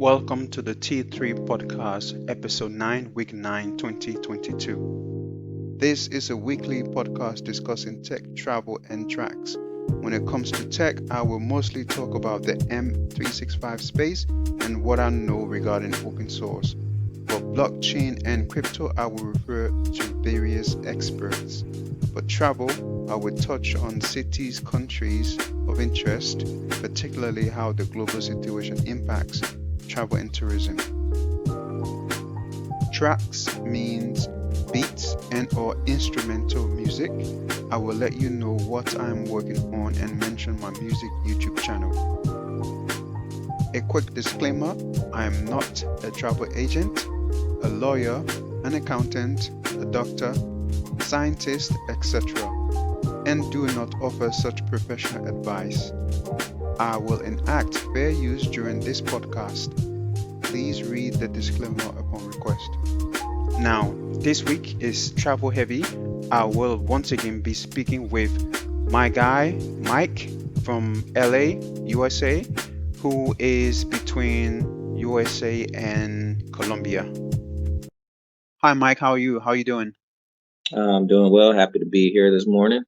Welcome to the T3 podcast, episode 9, week 9, 2022. This is a weekly podcast discussing tech, travel, and tracks. When it comes to tech, I will mostly talk about the M365 space and what I know regarding open source. For blockchain and crypto, I will refer to various experts. For travel, I will touch on cities, countries of interest, particularly how the global situation impacts travel and tourism. Tracks means beats and or instrumental music. I will let you know what I am working on and mention my music YouTube channel. A quick disclaimer, I am not a travel agent, a lawyer, an accountant, a doctor, scientist, etc., and do not offer such professional advice. I will enact fair use during this podcast. Please read the disclaimer upon request. Now, this week is travel heavy. I will once again be speaking with my guy, Mike, from LA, USA, who is between USA and Colombia. Hi, Mike. How are you? How are you doing? I'm doing well. Happy to be here this morning.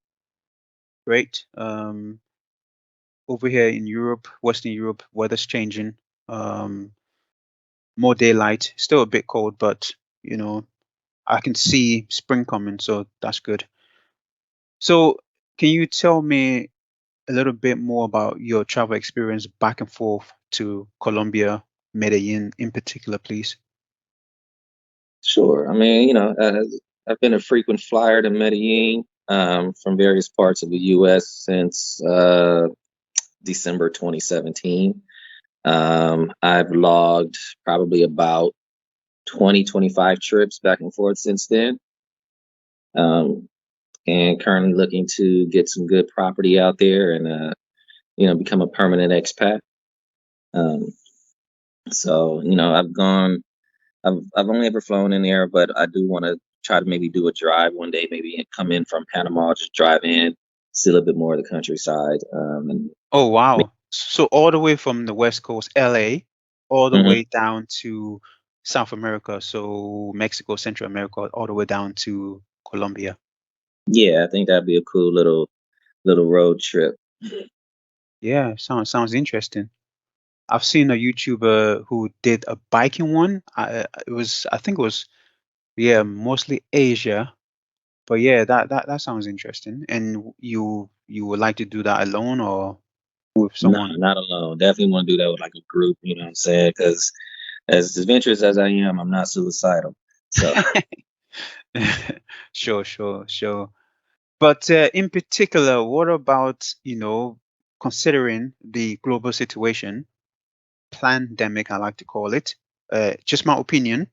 Great. Over here in Europe, Western Europe, weather's changing. More daylight, still a bit cold, but I can see spring coming, so that's good. So, can you tell me a little bit more about your travel experience back and forth to Colombia, Medellin in particular, please? Sure. I've been a frequent flyer to Medellin from various parts of the U.S. since December 2017. I've logged probably about 25 trips back and forth since then. And currently looking to get some good property out there and, become a permanent expat. I've only ever flown in there, but I do want to try to maybe do a drive one day, maybe come in from Panama, just drive in, see a little bit more of the countryside. Oh, wow. So all the way from the West Coast, LA, all the way down to South America, so Mexico, Central America, all the way down to Colombia. Yeah, I think that'd be a cool little road trip. Yeah, sounds interesting. I've seen a YouTuber who did a biking one. I think it was, yeah, mostly Asia. But yeah, that sounds interesting. And you would like to do that alone or with No, someone? not alone. Definitely want to do that with like a group. You know what I'm saying? Because as adventurous as I am, I'm not suicidal. So Sure. But in particular, what about, considering the global situation, pandemic, I like to call it, just my opinion.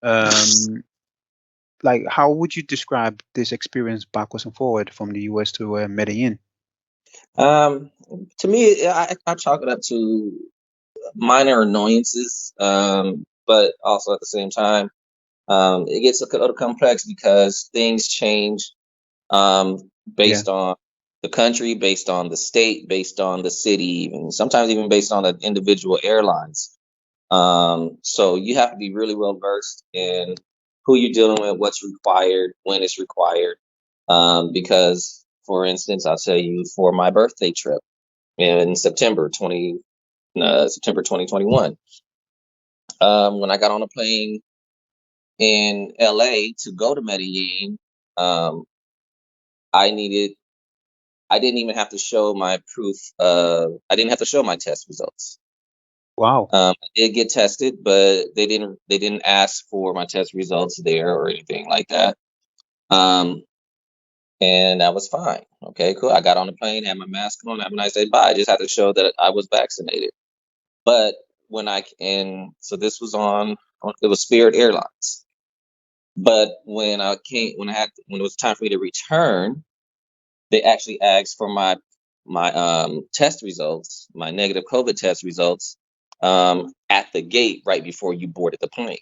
Um, like, how would you describe this experience backwards and forward from the US to Medellin? um, to me, I chalk it up to minor annoyances, but also at the same time. It gets a little complex because things change Yeah, based on the country, based on the state, based on the city, even sometimes even based on the individual airlines. So you have to be really well versed in who you're dealing with, what's required, when it's required. Because, for instance, I'll tell you for my birthday trip in September 2021, when I got on a plane in LA to go to Medellin, um, I needed I didn't even have to show my proof. I didn't have to show my test results. wow. I did get tested, but they didn't ask for my test results there or anything like that. Um, and that was fine. Okay, cool. I got on the plane, had my mask on, have a nice day. Bye. I just had to show that I was vaccinated. But so this was on it was Spirit Airlines. But when it was time for me to return, they actually asked for my test results, my negative COVID test results, at the gate right before you boarded the plane.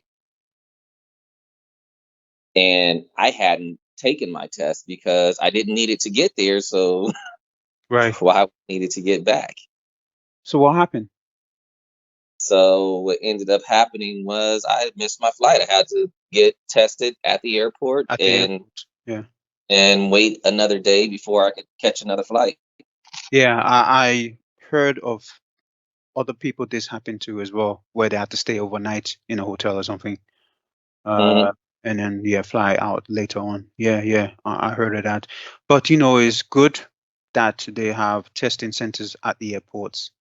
And I hadn't taken my test because I didn't need it to get there. So Right. why would I need it to get back? So what happened? So what ended up happening was I missed my flight. I had to get tested at the airport at the airport. Yeah. and wait another day before I could catch another flight. Yeah, I heard of other people this happened to as well, where they had to stay overnight in a hotel or something. Hmm. And then yeah, fly out later on. Yeah, yeah, I heard of that. But it's good that they have testing centers at the airports,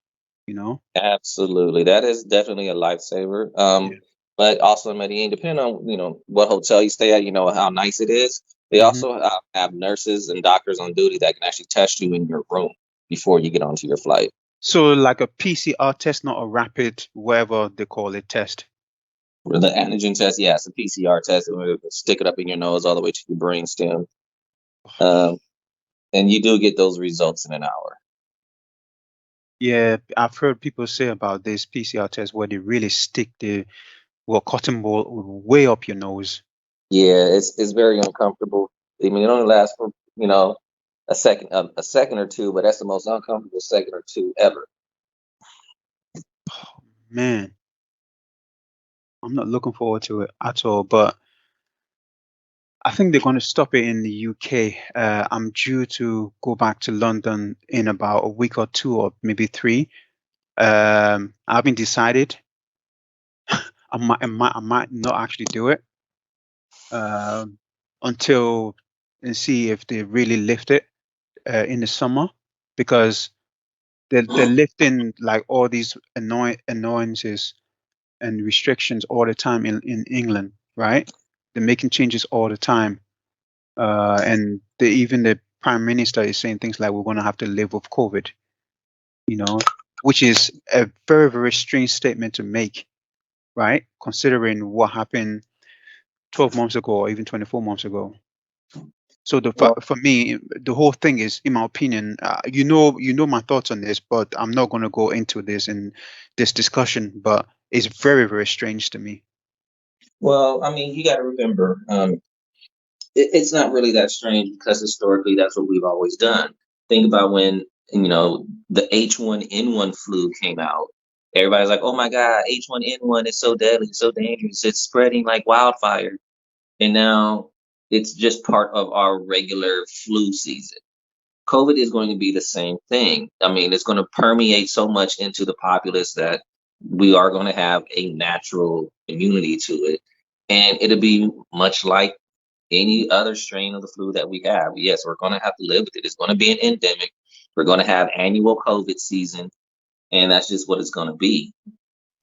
you know? Absolutely, that is definitely a lifesaver. Yeah. But also, Medellin, depending on what hotel you stay at, how nice it is. They Hmm. also have nurses and doctors on duty that can actually test you in your room before you get onto your flight. So like a PCR test, not a rapid, whatever they call it, test. For the antigen test, yeah, it's a PCR test. And we'll stick it up in your nose all the way to your brainstem, um, and you do get those results in an hour. Yeah, I've heard people say about this PCR test where they really stick the cotton ball way up your nose. Yeah, it's very uncomfortable. I mean, it only lasts for a second or two, but that's the most uncomfortable second or two ever. Oh, man, I'm not looking forward to it at all. But I think they're going to stop it in the UK. I'm due to go back to London in about a week or two or maybe three. I haven't decided. I might not actually do it um, until and see if they really lift it in the summer because they're lifting like all these annoyances and restrictions all the time in England, right? They're making changes all the time. And even the prime minister is saying things like we're going to have to live with COVID, you know, which is a very, very strange statement to make, right? Considering what happened 12 months ago or even 24 months ago. So Well, for me, the whole thing is, in my opinion, you know my thoughts on this, but I'm not going to go into this in this discussion. But it's very, very strange to me. I mean, you got to remember, it's not really that strange because historically that's what we've always done. Think about when the H1N1 flu came out. Everybody's like, "Oh my God, H1N1 is so deadly, so dangerous. It's spreading like wildfire." And now it's just part of our regular flu season. COVID is going to be the same thing. I mean, it's going to permeate so much into the populace that we are going to have a natural immunity to it. And it'll be much like any other strain of the flu that we have. Yes, we're going to have to live with it. It's going to be an endemic. We're going to have annual COVID season, and that's just what it's going to be.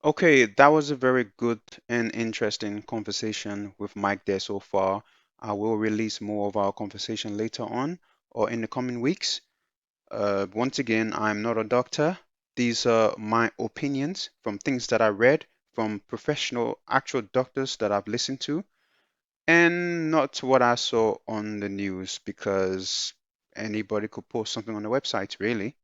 Okay, that was a very good and interesting conversation with Mike there so far. I will release more of our conversation later on or in the coming weeks. Once again, I'm not a doctor. These are my opinions from things that I read from professional, actual doctors that I've listened to, and not what I saw on the news because anybody could post something on the website, really.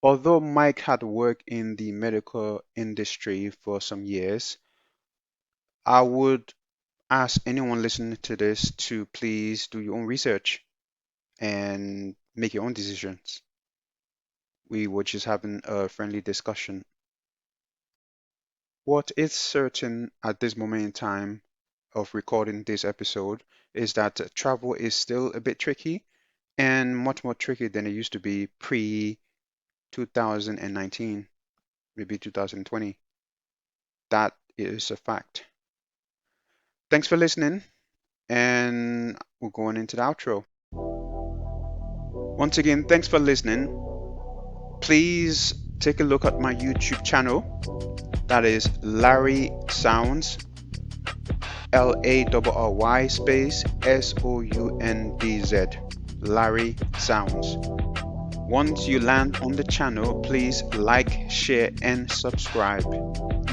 Although Mike had worked in the medical industry for some years, I would ask anyone listening to this to please do your own research and make your own decisions. We were just having a friendly discussion. What is certain at this moment in time of recording this episode is that travel is still a bit tricky and much more tricky than it used to be pre 2019, maybe 2020. That is a fact. Thanks for listening, and we're going into the outro. Once again, thanks for listening. Please take a look at my YouTube channel. That is Larry Sounds, LARRY space SOUNDZ. Larry Sounds. Once you land on the channel, please like, share, and subscribe.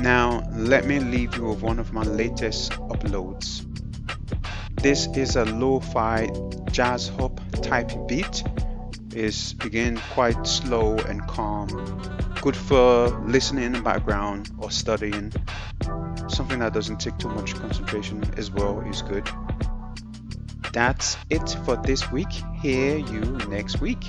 Now, let me leave you with one of my latest uploads. This is a lo-fi jazz hop type beat. It's again quite slow and calm. Good for listening in the background or studying. Something that doesn't take too much concentration as well is good. That's it for this week. Hear you next week.